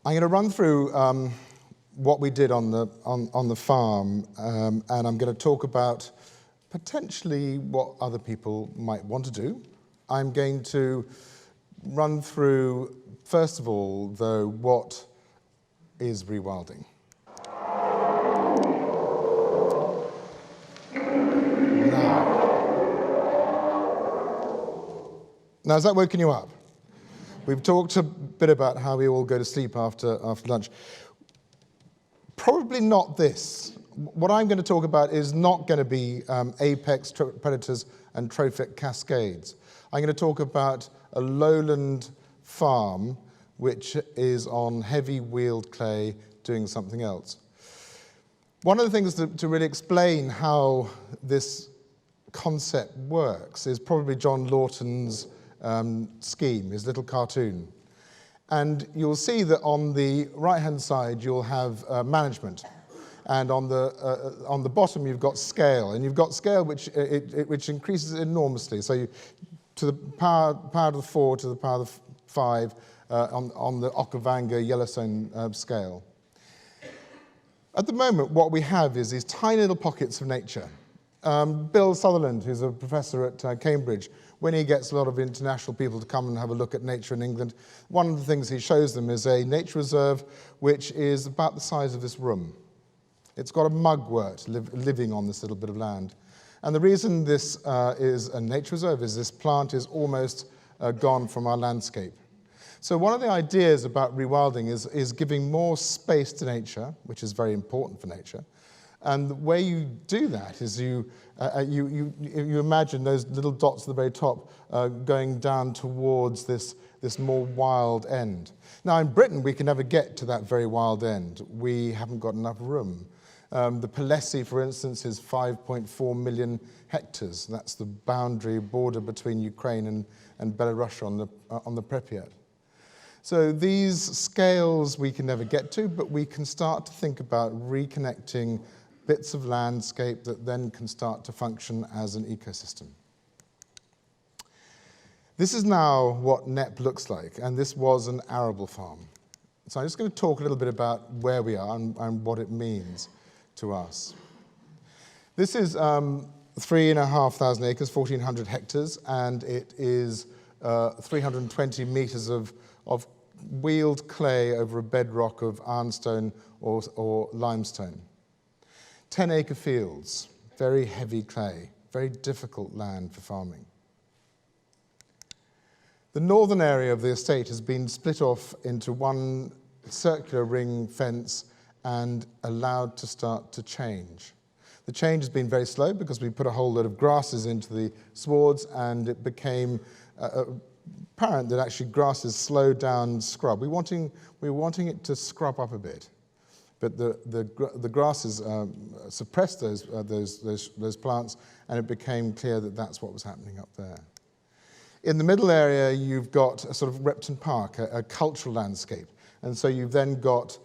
I'm going to run through what we did on the farm, and I'm going to talk about potentially what other people might want to do. I'm going to run through, first of all, though, what is rewilding. Now, has that woken you up? We've talked a bit about how we all go to sleep after lunch. Probably not this. What I'm going to talk about is not going to be apex predators and trophic cascades. I'm going to talk about a lowland farm which is on heavy wheeled clay doing something else. One of the things to really explain how this concept works is probably John Lawton's scheme, his little cartoon. And you'll see that on the right-hand side you'll have management, and on the bottom you've got scale, and you've got scale which increases enormously. So to the power of the 4 to the power of the 5 on the Okavango Yellowstone scale. At the moment, what we have is these tiny little pockets of nature. Bill Sutherland, who's a professor at Cambridge, when he gets a lot of international people to come and have a look at nature in England, one of the things he shows them is a nature reserve which is about the size of this room. It's got a mugwort living on this little bit of land. And the reason this is a nature reserve is this plant is almost gone from our landscape. So one of the ideas about rewilding is giving more space to nature, which is very important for nature. And the way you do that is you imagine those little dots at the very top going down towards this more wild end. Now in Britain we can never get to that very wild end. We haven't got enough room. The Palesi, for instance, is 5.4 million hectares. That's the boundary border between Ukraine and Belarus on the Pripyat. So these scales we can never get to, but we can start to think about reconnecting bits of landscape that then can start to function as an ecosystem. This is now what Knepp looks like, and this was an arable farm. So I'm just going to talk a little bit about where we are and what it means to us. This is 3,500 acres, 1,400 hectares, and it is 320 meters of wheeled clay over a bedrock of ironstone or limestone. 10-acre fields, very heavy clay, very difficult land for farming. The northern area of the estate has been split off into one circular ring fence and allowed to start to change. The change has been very slow because we put a whole load of grasses into the swards, and it became apparent that actually grasses slow down scrub. We were wanting it to scrub up a bit. But the grasses suppressed those plants, and it became clear that that's what was happening up there. In the middle area, you've got a sort of Repton Park, a cultural landscape. And so you've then got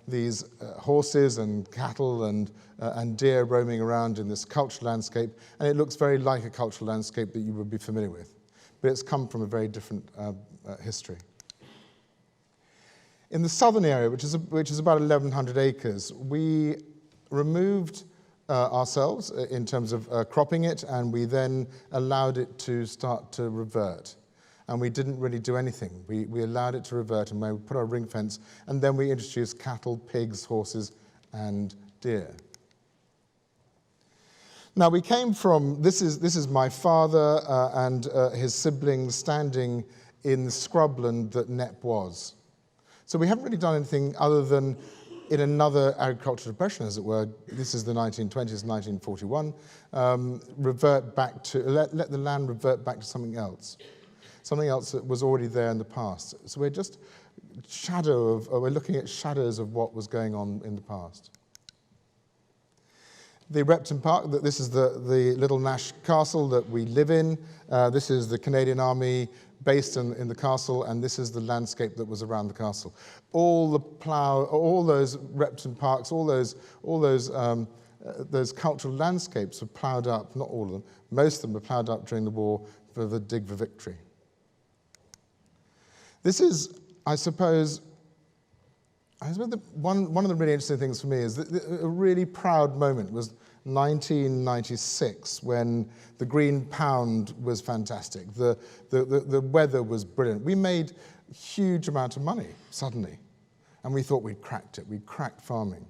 these horses and cattle and deer roaming around in this cultural landscape, and it looks very like a cultural landscape that you would be familiar with. But it's come from a very different history. In the southern area, which is about 1,100 acres, we removed ourselves in terms of cropping it, and we then allowed it to start to revert. And we didn't really do anything. We allowed it to revert, and we put our ring fence, and then we introduced cattle, pigs, horses, and deer. Now we came from, this is my father and his siblings standing in the scrubland that Knepp was. So we haven't really done anything other than, in another agricultural depression, as it were, this is the 1920s, 1941, revert back to, let the land revert back to something else that was already there in the past. So we're just we're looking at shadows of what was going on in the past. The Repton Park, this is the little Nash Castle that we live in. This is the Canadian Army based in the castle, and this is the landscape that was around the castle. All those Repton Parks, all those cultural landscapes were ploughed up. Not all of them. Most of them were ploughed up during the war for the Dig for Victory. This is, I suppose, I suppose one of the really interesting things for me is that a really proud moment was 1996, when the green pound was fantastic. The weather was brilliant. We made a huge amount of money suddenly, and we thought we'd cracked it. We'd cracked farming.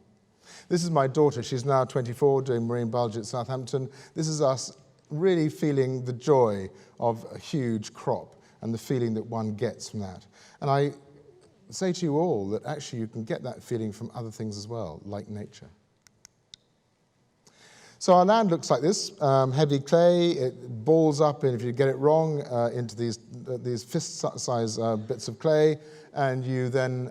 This is my daughter. She's now 24, doing marine biology at Southampton. This is us really feeling the joy of a huge crop and the feeling that one gets from that. And I say to you all that actually you can get that feeling from other things as well, like nature. So our land looks like this, heavy clay. It balls up, and if you get it wrong, into these fist-size bits of clay, and you then,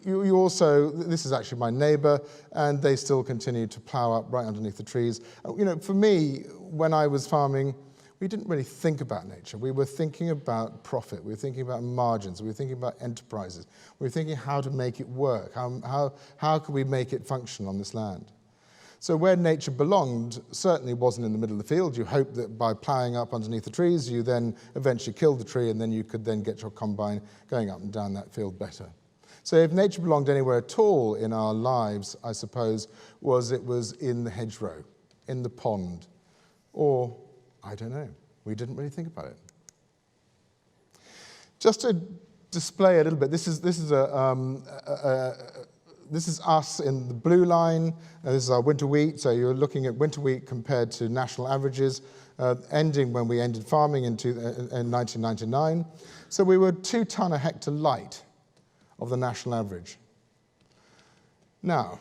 you also, this is actually my neighbour, and they still continue to plough up right underneath the trees. You know, for me, when I was farming, we didn't really think about nature. We were thinking about profit. We were thinking about margins. We were thinking about enterprises. We were thinking how to make it work. How could we make it function on this land? So where nature belonged certainly wasn't in the middle of the field. You hoped that by ploughing up underneath the trees, you then eventually killed the tree, and then you could then get your combine going up and down that field better. So if nature belonged anywhere at all in our lives, I suppose, it was in the hedgerow, in the pond, or, I don't know, we didn't really think about it. Just to display a little bit, this is us in the blue line. This is our winter wheat. So you're looking at winter wheat compared to national averages, ending when we ended farming in 1999. So we were 2 tonne a hectare light of the national average. Now,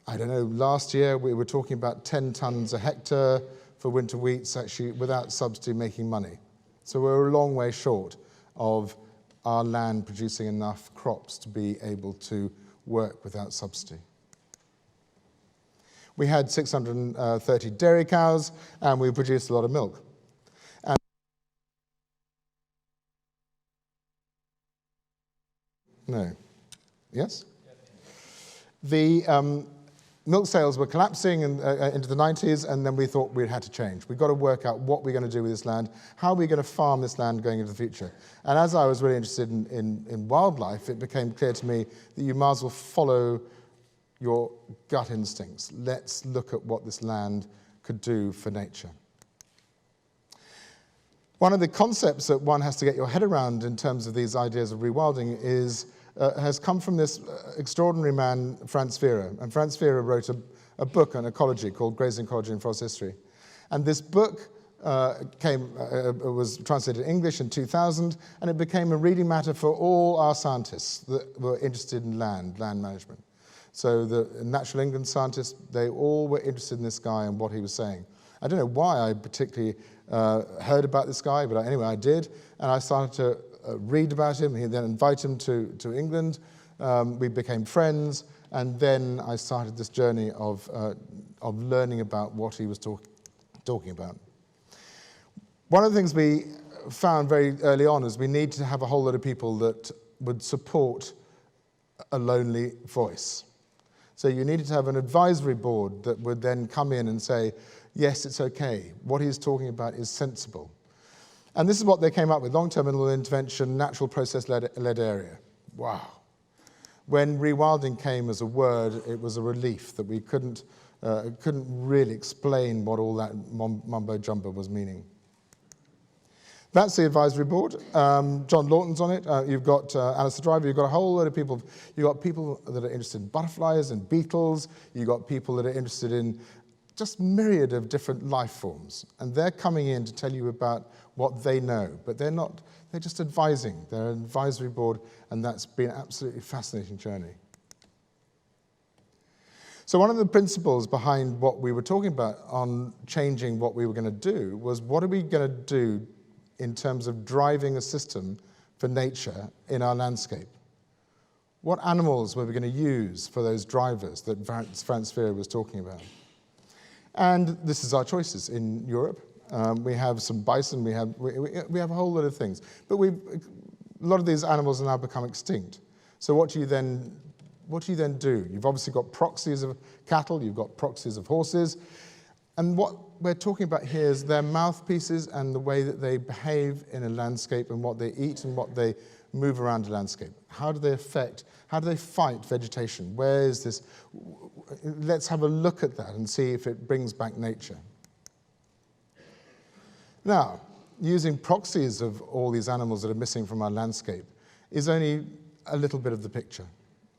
I don't know, last year we were talking about 10 tonnes a hectare for winter wheats, actually without subsidy making money. So we're a long way short of our land producing enough crops to be able to work without subsidy. We had 630 dairy cows, and we produced a lot of milk. And no. Yes? The milk sales were collapsing into the 90s, and then we thought we had to change. We've got to work out what we're going to do with this land, how are we going to farm this land going into the future. And as I was really interested in wildlife, it became clear to me that you might as well follow your gut instincts. Let's look at what this land could do for nature. One of the concepts that one has to get your head around in terms of these ideas of rewilding has come from this extraordinary man, Franz Vierer. And Franz Vierer wrote a book on ecology called Grazing Ecology and Forest History. And this book was translated in English in 2000, and it became a reading matter for all our scientists that were interested in land management. So the Natural England scientists, they all were interested in this guy and what he was saying. I don't know why I particularly heard about this guy, but anyway, I did, and I started to read about him. He then invited him to England. We became friends, and then I started this journey of learning about what he was talking about. One of the things we found very early on is we need to have a whole lot of people that would support a lonely voice. So you needed to have an advisory board that would then come in and say, yes, it's okay. What he's talking about is sensible. And this is what they came up with: long-term mineral intervention, natural process-led area. Wow. When rewilding came as a word, it was a relief that we couldn't really explain what all that mumbo-jumbo was meaning. That's the advisory board. John Lawton's on it. You've got Alistair Driver. You've got a whole lot of people. You've got people that are interested in butterflies and beetles. You've got people that are interested in just myriad of different life forms. And they're coming in to tell you about what they know. But they're just advising. They're an advisory board, and that's been an absolutely fascinating journey. So one of the principles behind what we were talking about on changing what we were going to do was, what are we going to do in terms of driving a system for nature in our landscape? What animals were we going to use for those drivers that Franz Vierer was talking about? And this is our choices in Europe. We have some bison, we have a whole lot of things. But a lot of these animals have now become extinct. So what do you then do? You've obviously got proxies of cattle, you've got proxies of horses. And what we're talking about here is their mouthpieces and the way that they behave in a landscape, and what they eat and what they move around a landscape. How do they affect How do they fight vegetation? Where is this? Let's have a look at that and see if it brings back nature. Now, using proxies of all these animals that are missing from our landscape is only a little bit of the picture.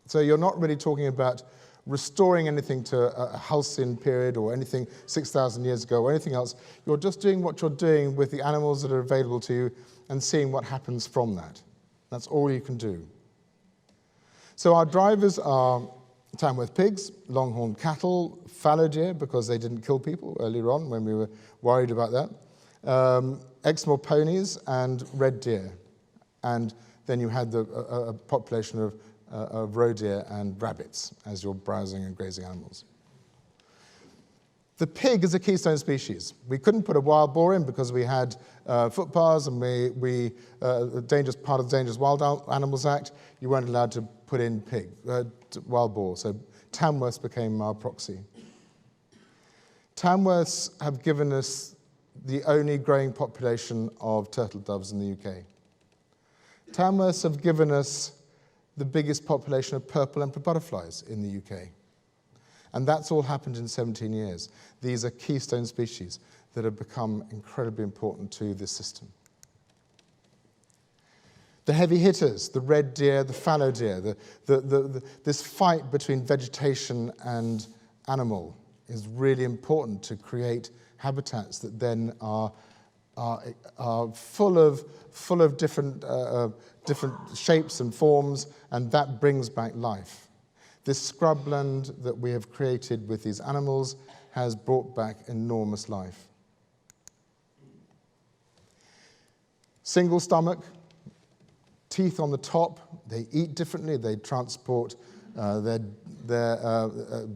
So you're not really talking about restoring anything to a halcyon period or anything 6,000 years ago or anything else. You're just doing what you're doing with the animals that are available to you and seeing what happens from that. That's all you can do. So our drivers are Tamworth pigs, longhorn cattle, fallow deer, because they didn't kill people earlier on when we were worried about that, Exmoor ponies, and red deer. And then you had a population of roe deer and rabbits as your browsing and grazing animals. The pig is a keystone species. We couldn't put a wild boar in because we had footpaths and part of the Dangerous Wild Animals Act, you weren't allowed to put in wild boar. So Tamworths became our proxy. Tamworths have given us the only growing population of turtle doves in the UK. Tamworths have given us the biggest population of purple emperor butterflies in the UK. And that's all happened in 17 years. These are keystone species that have become incredibly important to this system. The heavy hitters, the red deer, the fallow deer, this fight between vegetation and animal is really important to create habitats that then are full of different shapes and forms, and that brings back life. This scrubland that we have created with these animals has brought back enormous life. Single stomach, teeth on the top, they eat differently, they transport their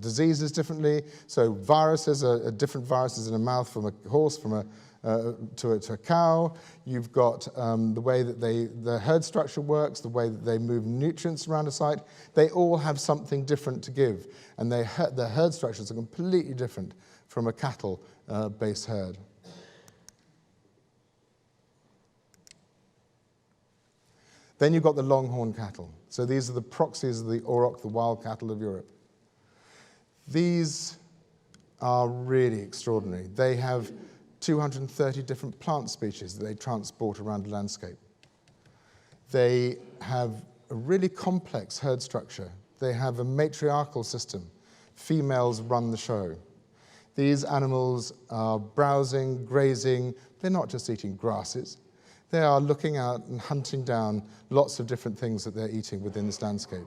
diseases differently. So viruses are different viruses in a mouth from a horse, to a cow. You've got the way that the herd structure works, the way that they move nutrients around a site. They all have something different to give, and their herd structures are completely different from a cattle-based herd. Then you've got the longhorn cattle. So these are the proxies of the auroch, the wild cattle of Europe. These are really extraordinary. They have 230 different plant species that they transport around the landscape. They have a really complex herd structure. They have a matriarchal system. Females run the show. These animals are browsing, grazing. They're not just eating grasses. They are looking out and hunting down lots of different things that they're eating within this landscape.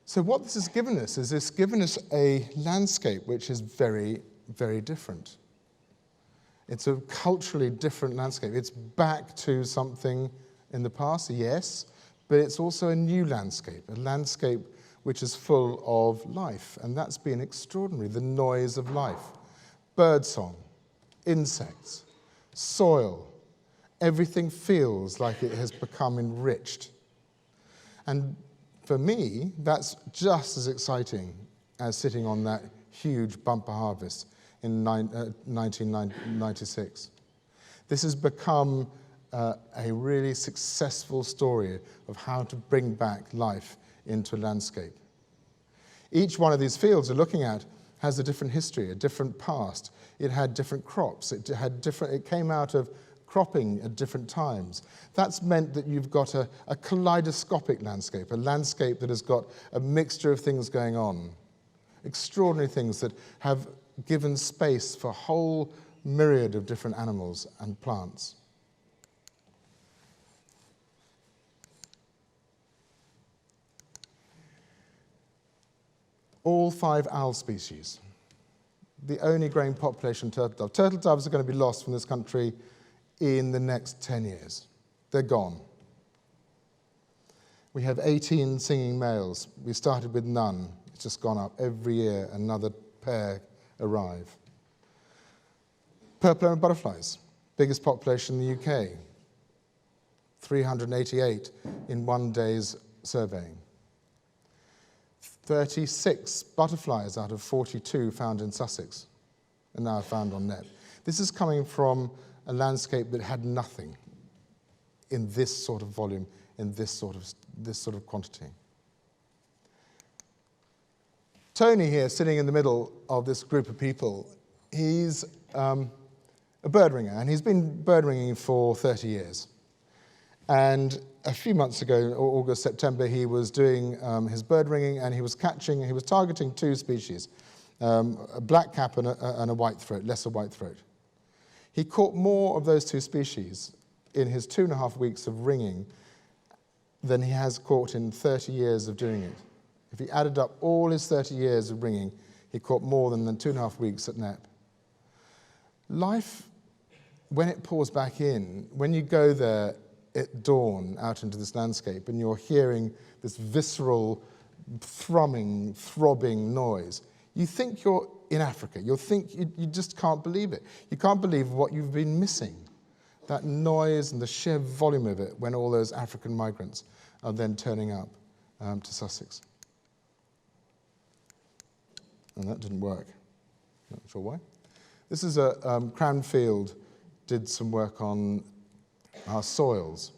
So what this has given us is it's given us a landscape which is very, very different. It's a culturally different landscape. It's back to something in the past, yes, but it's also a new landscape, a landscape which is full of life, and that's been extraordinary, the noise of life. Birdsong, insects, soil, everything feels like it has become enriched. And for me, that's just as exciting as sitting on that huge bumper harvest in 1996. This has become a really successful story of how to bring back life into a landscape. Each one of these fields we're looking at has a different history, a different past. It had different crops. It came out of cropping at different times. That's meant that you've got a kaleidoscopic landscape, a landscape that has got a mixture of things going on. Extraordinary things that have given space for a whole myriad of different animals and plants. All 5 owl species, the only growing population turtle dove. Turtle doves are going to be lost from this country in the next 10 years. They're gone. We have 18 singing males. We started with none. It's just gone up. Every year, another pair arrive. Purple emperor butterflies, biggest population in the UK. 388 in one day's surveying. 36 butterflies out of 42 found in Sussex, and now found on Knepp. This is coming from a landscape that had nothing in this sort of volume, in this sort of quantity. Tony here, sitting in the middle of this group of people, he's a bird ringer, and he's been bird ringing for 30 years. And a few months ago, August, September, he was doing his bird ringing, and he was targeting two species, a black cap and a white throat, lesser white throat. He caught more of those two species in his 2.5 weeks of ringing than he has caught in 30 years of doing it. If he added up all his 30 years of ringing, he caught more than 2.5 weeks at Knepp. Life, when it pours back in, when you go there at dawn out into this landscape and you're hearing this visceral, thrumming, throbbing noise, you think you're in Africa. You just can't believe it. You can't believe what you've been missing. That noise and the sheer volume of it when all those African migrants are then turning up to Sussex. And that didn't work. Not sure why. This is Cranfield did some work on our soils.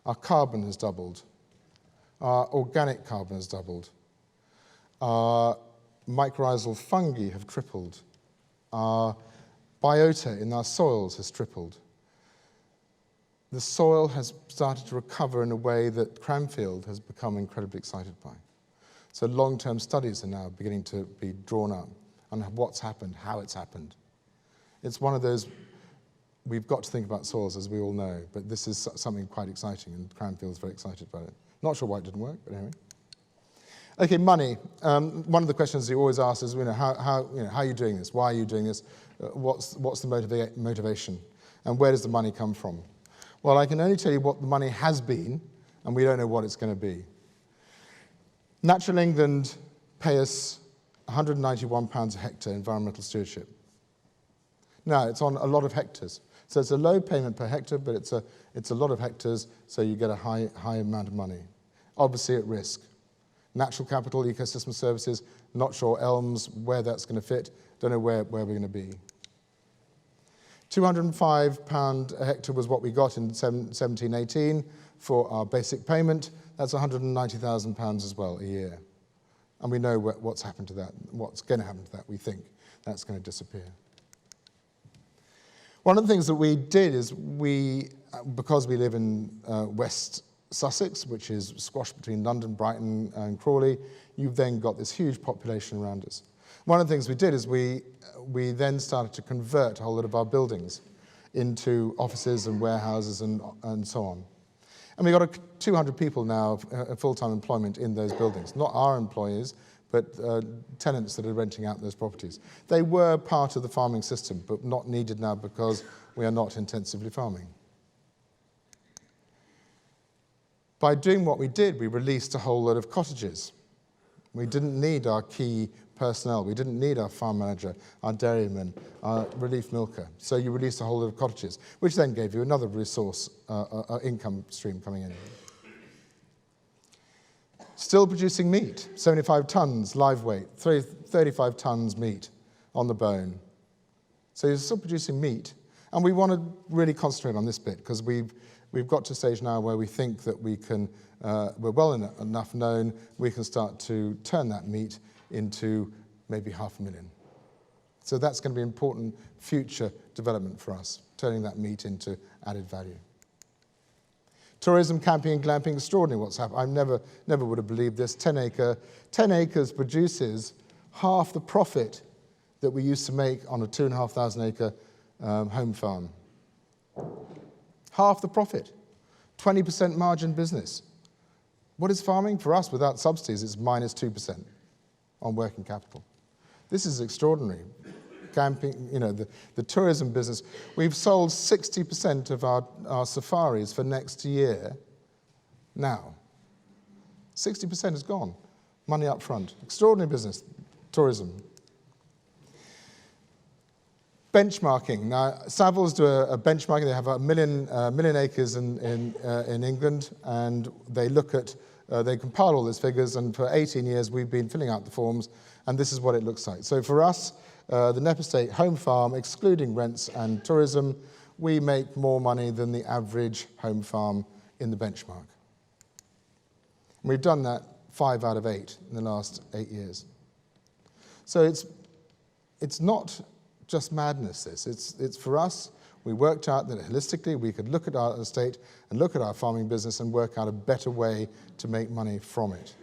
Our carbon has doubled. Our organic carbon has doubled. Our mycorrhizal fungi have tripled. Our biota in our soils has tripled. The soil has started to recover in a way that Cranfield has become incredibly excited by. So long-term studies are now beginning to be drawn up on what's happened, how it's happened. It's one of those, we've got to think about soils, as we all know, but this is something quite exciting, and Cranfield's very excited about it. Not sure why it didn't work, but anyway. Okay, money. One of the questions you always ask is, how are you doing this? Why are you doing this? What's the motivation? And where does the money come from? Well, I can only tell you what the money has been, and we don't know what it's going to be. Natural England pay us £191 a hectare environmental stewardship. Now, it's on a lot of hectares. So it's a low payment per hectare, but it's a lot of hectares, so you get a high amount of money. Obviously at risk. Natural capital, ecosystem services, not sure elms, where that's going to fit, don't know where we're going to be. £205 a hectare was what we got in 17-18 for our basic payment. That's £190,000 as well a year. And we know what's happened to that, what's going to happen to that. We think that's going to disappear. One of the things that we did is because we live in West Sussex, which is squashed between London, Brighton and Crawley, you've then got this huge population around us. One of the things we did is we then started to convert a whole lot of our buildings into offices and warehouses and so on. And we've got 200 people now full-time employment in those buildings. Not our employees, but tenants that are renting out those properties. They were part of the farming system, but not needed now because we are not intensively farming. By doing what we did, we released a whole lot of cottages. We didn't need our key personnel. We didn't need our farm manager, our dairyman, our relief milker. So you released a whole lot of cottages, which then gave you another resource, income stream coming in. Still producing meat, 75 tons live weight, 35 tons meat on the bone. So you're still producing meat. And we want to really concentrate on this bit because we've got to a stage now where we think that we can, we're well enough known, we can start to turn that meat into maybe 500,000. So that's going to be important future development for us, turning that meat into added value. Tourism, camping and glamping, extraordinary what's happened. I never would have believed this. 10 acres produces half the profit that we used to make on a 2,500 acre home farm. Half the profit. 20% margin business. What is farming? For us, without subsidies, it's minus 2% on working capital. This is extraordinary. Camping, the tourism business. We've sold 60% of our safaris for next year now. 60% is gone. Money up front. Extraordinary business, tourism. Benchmarking. Now, Savills do a benchmarking. They have a million acres in England, and they look at, they compile all those figures, and for 18 years we've been filling out the forms, and this is what it looks like. So for us, the Knepp estate home farm, excluding rents and tourism, we make more money than the average home farm in the benchmark. And we've done that 5 out of 8 in the last 8 years. So it's not just madness, this. It's for us. We worked out that holistically we could look at our estate and look at our farming business and work out a better way to make money from it.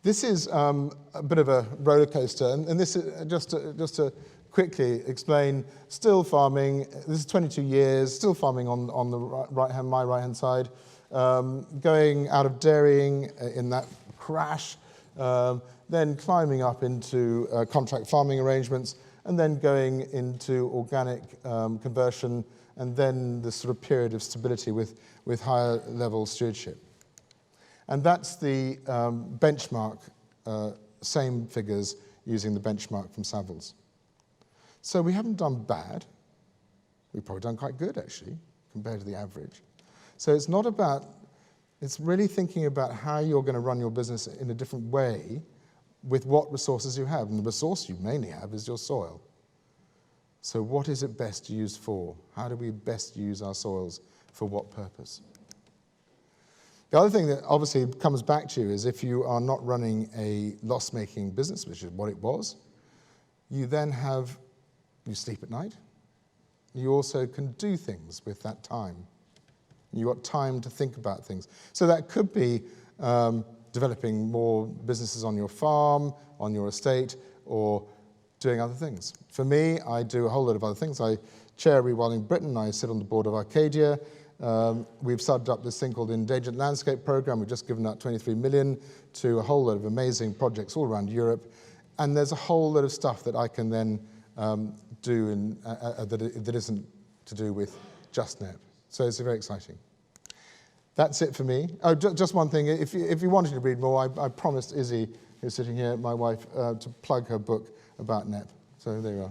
This is a bit of a roller coaster, and this is just to quickly explain, still farming. This is 22 years, still farming on the my right-hand side, going out of dairying in that crash, then climbing up into contract farming arrangements, and then going into organic conversion, and then this sort of period of stability with higher level stewardship. And that's the benchmark, same figures using the benchmark from Savills. So we haven't done bad. We've probably done quite good, actually, compared to the average. So it's not about, it's really thinking about how you're going to run your business in a different way with what resources you have. And the resource you mainly have is your soil. So what is it best used for? How do we best use our soils for what purpose? The other thing that obviously comes back to you is if you are not running a loss-making business, which is what it was, you then have, you sleep at night. You also can do things with that time. You've got time to think about things. So that could be developing more businesses on your farm, on your estate, or doing other things. For me, I do a whole lot of other things. I chair Rewilding Britain. I sit on the board of Arcadia. We've subbed up this thing called the Endangered Landscape Programme. We've just given out 23 million to a whole lot of amazing projects all around Europe. And there's a whole lot of stuff that I can then do that isn't to do with just Knepp. So it's very exciting. That's it for me. Oh, just one thing. If you wanted to read more, I promised Izzy, who's sitting here, my wife, to plug her book about Knepp. So there you are.